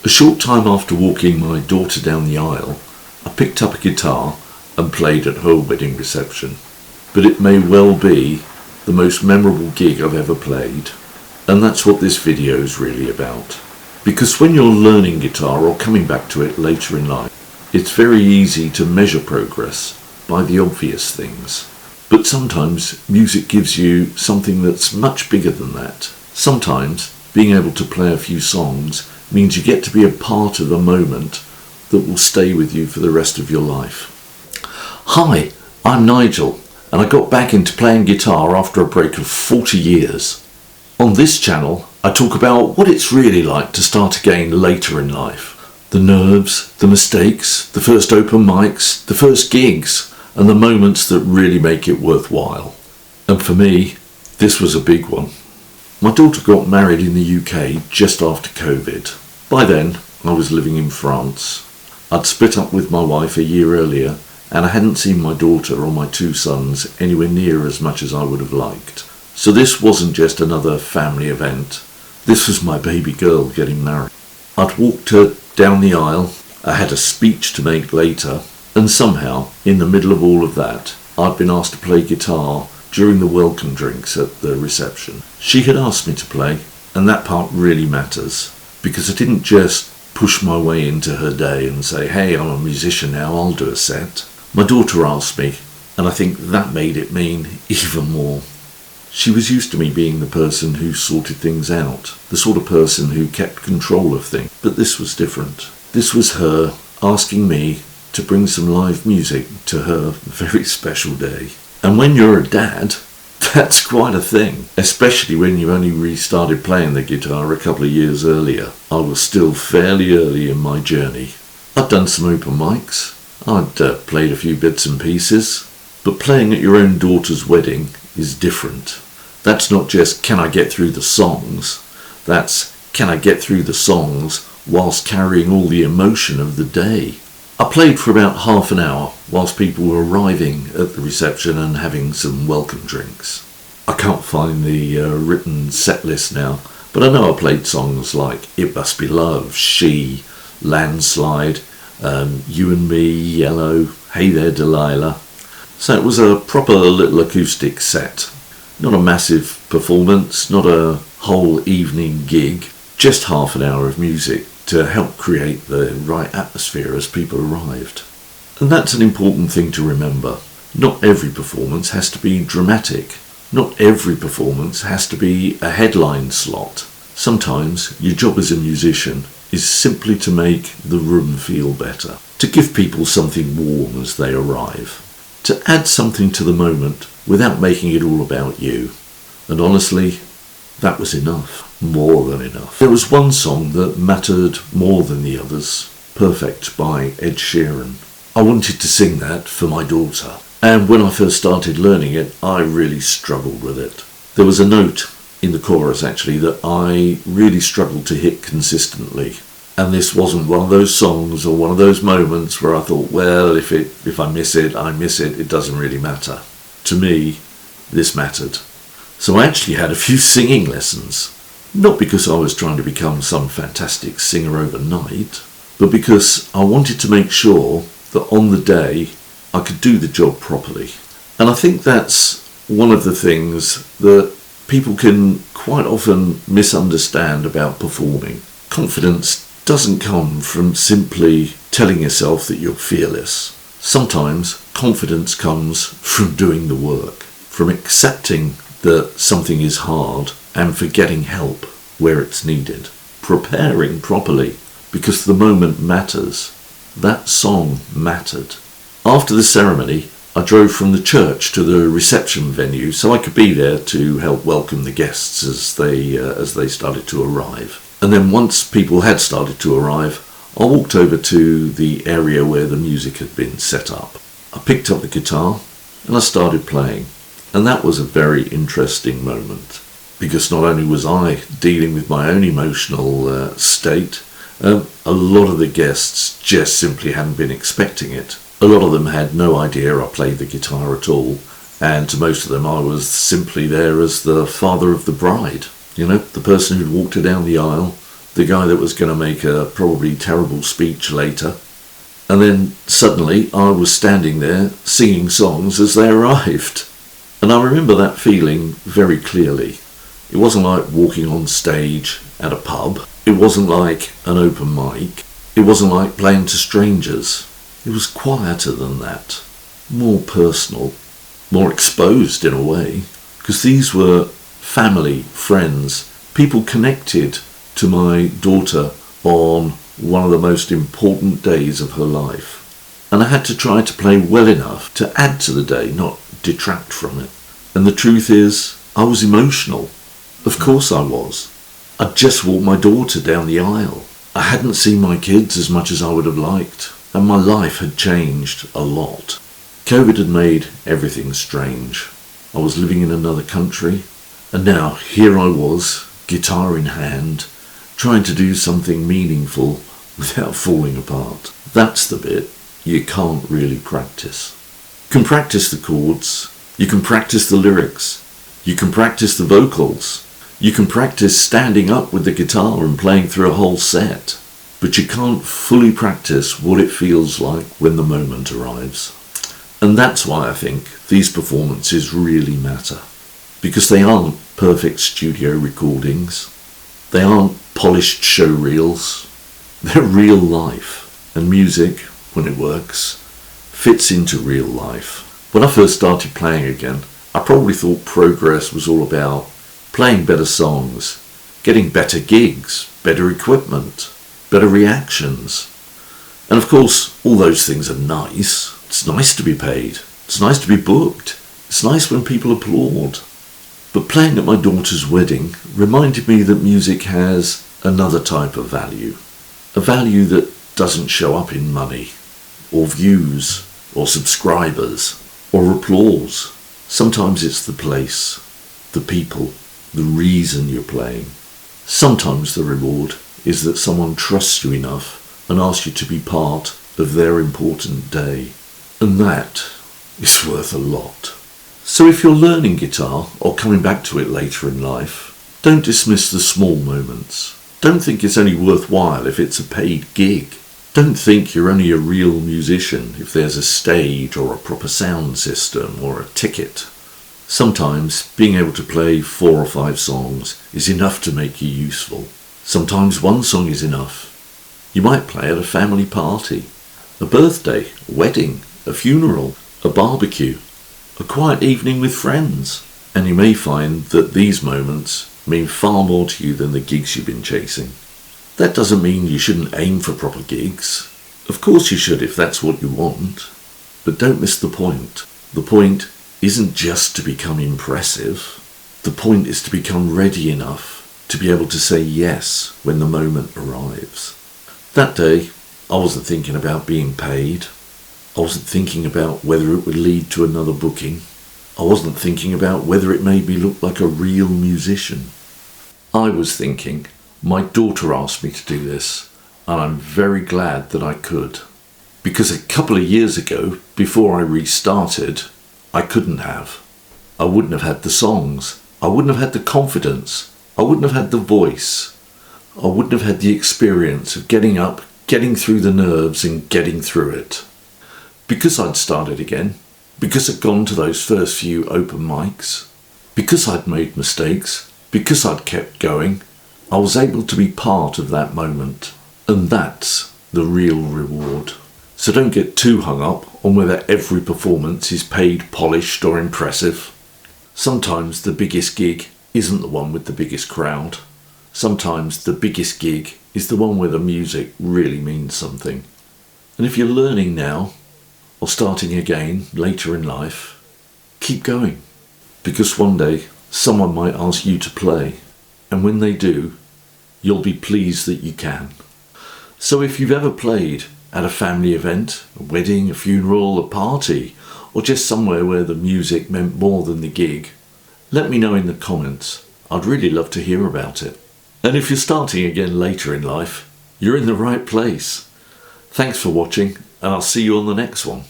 A short time after walking my daughter down the aisle, I picked up a guitar and played at her wedding reception. But it may well be the most memorable gig I've ever played, and that's what this video is really about. Because when you're learning guitar or coming back to it later in life, it's very easy to measure progress by the obvious things. But sometimes music gives you something that's much bigger than that. Sometimes being able to play a few songs means you get to be a part of a moment that will stay with you for the rest of your life. Hi, I'm Nigel, and I got back into playing guitar after a break of 40 years. On this channel, I talk about what it's really like to start again later in life. The nerves, the mistakes, the first open mics, the first gigs, and the moments that really make it worthwhile. And for me, this was a big one. My daughter got married in the UK just after COVID. By then, I was living in France. I'd split up with my wife a year earlier, and I hadn't seen my daughter or my two sons anywhere near as much as I would have liked. So this wasn't just another family event. This was my baby girl getting married. I'd walked her down the aisle, I had a speech to make later, and somehow, in the middle of all of that, I'd been asked to play guitar during the welcome drinks at the reception. She had asked me to play, and that part really matters, because I didn't just push my way into her day and say, hey, I'm a musician now, I'll do a set. My daughter asked me, and I think that made it mean even more. She was used to me being the person who sorted things out, the sort of person who kept control of things, but this was different. This was her asking me to bring some live music to her very special day. And when you're a dad, that's quite a thing, especially when you only restarted playing the guitar a couple of years earlier. I was still fairly early in my journey. I'd done some open mics, I'd played a few bits and pieces, but playing at your own daughter's wedding is different. That's not just can I get through the songs, that's can I get through the songs whilst carrying all the emotion of the day. I played for about half an hour whilst people were arriving at the reception and having some welcome drinks. I can't find the written set list now, but I know I played songs like It Must Be Love, She, Landslide, You and Me, Yellow, Hey There Delilah. So it was a proper little acoustic set. Not a massive performance, not a whole evening gig, just half an hour of music to help create the right atmosphere as people arrived. And that's an important thing to remember. Not every performance has to be dramatic. Not every performance has to be a headline slot. Sometimes your job as a musician is simply to make the room feel better, to give people something warm as they arrive, to add something to the moment without making it all about you. And honestly, that was enough. More than enough. There was one song that mattered more than the others, Perfect by Ed Sheeran. I wanted to sing that for my daughter, and when I first started learning it, I really struggled with it. There was a note in the chorus actually that I really struggled to hit consistently, and this wasn't one of those songs or one of those moments where I thought, well, if I miss it, I miss it, it doesn't really matter. To me, this mattered. So I actually had a few singing lessons. Not because I was trying to become some fantastic singer overnight, but because I wanted to make sure that on the day I could do the job properly. And I think that's one of the things that people can quite often misunderstand about performing. Confidence doesn't come from simply telling yourself that you're fearless. Sometimes confidence comes from doing the work, from accepting that something is hard and for getting help where it's needed, preparing properly because the moment matters. That song mattered. After the ceremony, I drove from the church to the reception venue so I could be there to help welcome the guests as they started to arrive. And then once people had started to arrive, I walked over to the area where the music had been set up. I picked up the guitar and I started playing. And that was a very interesting moment, because not only was I dealing with my own emotional state, a lot of the guests just simply hadn't been expecting it. A lot of them had no idea I played the guitar at all, and to most of them I was simply there as the father of the bride. You know, the person who'd walked her down the aisle, the guy that was going to make a probably terrible speech later. And then suddenly I was standing there singing songs as they arrived. And I remember that feeling very clearly. It wasn't like walking on stage at a pub. It wasn't like an open mic. It wasn't like playing to strangers. It was quieter than that. More personal. More exposed in a way. Because these were family, friends, people connected to my daughter on one of the most important days of her life. And I had to try to play well enough to add to the day, not detract from it. And the truth is, I was emotional. Of course I was. I'd just walked my daughter down the aisle. I hadn't seen my kids as much as I would have liked, and my life had changed a lot. COVID had made everything strange. I was living in another country, and now here I was, guitar in hand, trying to do something meaningful without falling apart. That's the bit you can't really practice. You can practice the chords, you can practice the lyrics, you can practice the vocals, you can practice standing up with the guitar and playing through a whole set, but you can't fully practice what it feels like when the moment arrives. And that's why I think these performances really matter, because they aren't perfect studio recordings, they aren't polished show reels, they're real life, and music, when it works, fits into real life. When I first started playing again, I probably thought progress was all about playing better songs, getting better gigs, better equipment, better reactions. And of course, all those things are nice. It's nice to be paid. It's nice to be booked. It's nice when people applaud. But playing at my daughter's wedding reminded me that music has another type of value. A value that doesn't show up in money, or views, or subscribers, or applause. Sometimes it's the place, the people, the reason you're playing. Sometimes the reward is that someone trusts you enough and asks you to be part of their important day. And that is worth a lot. So if you're learning guitar or coming back to it later in life, don't dismiss the small moments. Don't think it's only worthwhile if it's a paid gig. Don't think you're only a real musician if there's a stage or a proper sound system or a ticket. Sometimes being able to play 4 or 5 songs is enough to make you useful. Sometimes one song is enough. You might play at a family party, a birthday, a wedding, a funeral, a barbecue, a quiet evening with friends. And you may find that these moments mean far more to you than the gigs you've been chasing. That doesn't mean you shouldn't aim for proper gigs. Of course you should if that's what you want. But don't miss the point. The point isn't just to become impressive. The point is to become ready enough to be able to say yes when the moment arrives. That day, I wasn't thinking about being paid. I wasn't thinking about whether it would lead to another booking. I wasn't thinking about whether it made me look like a real musician. I was thinking, my daughter asked me to do this, and I'm very glad that I could. Because a couple of years ago, before I restarted, I couldn't have. I wouldn't have had the songs. I wouldn't have had the confidence. I wouldn't have had the voice. I wouldn't have had the experience of getting up, getting through the nerves and getting through it. Because I'd started again, because I'd gone to those first few open mics, because I'd made mistakes, because I'd kept going, I was able to be part of that moment. And that's the real reward. So don't get too hung up on whether every performance is paid, polished or impressive. Sometimes the biggest gig isn't the one with the biggest crowd. Sometimes the biggest gig is the one where the music really means something. And if you're learning now, or starting again later in life, keep going. Because one day someone might ask you to play, and when they do, you'll be pleased that you can. So if you've ever played at a family event, a wedding, a funeral, a party, or just somewhere where the music meant more than the gig, let me know in the comments. I'd really love to hear about it. And if you're starting again later in life, you're in the right place. Thanks for watching, and I'll see you on the next one.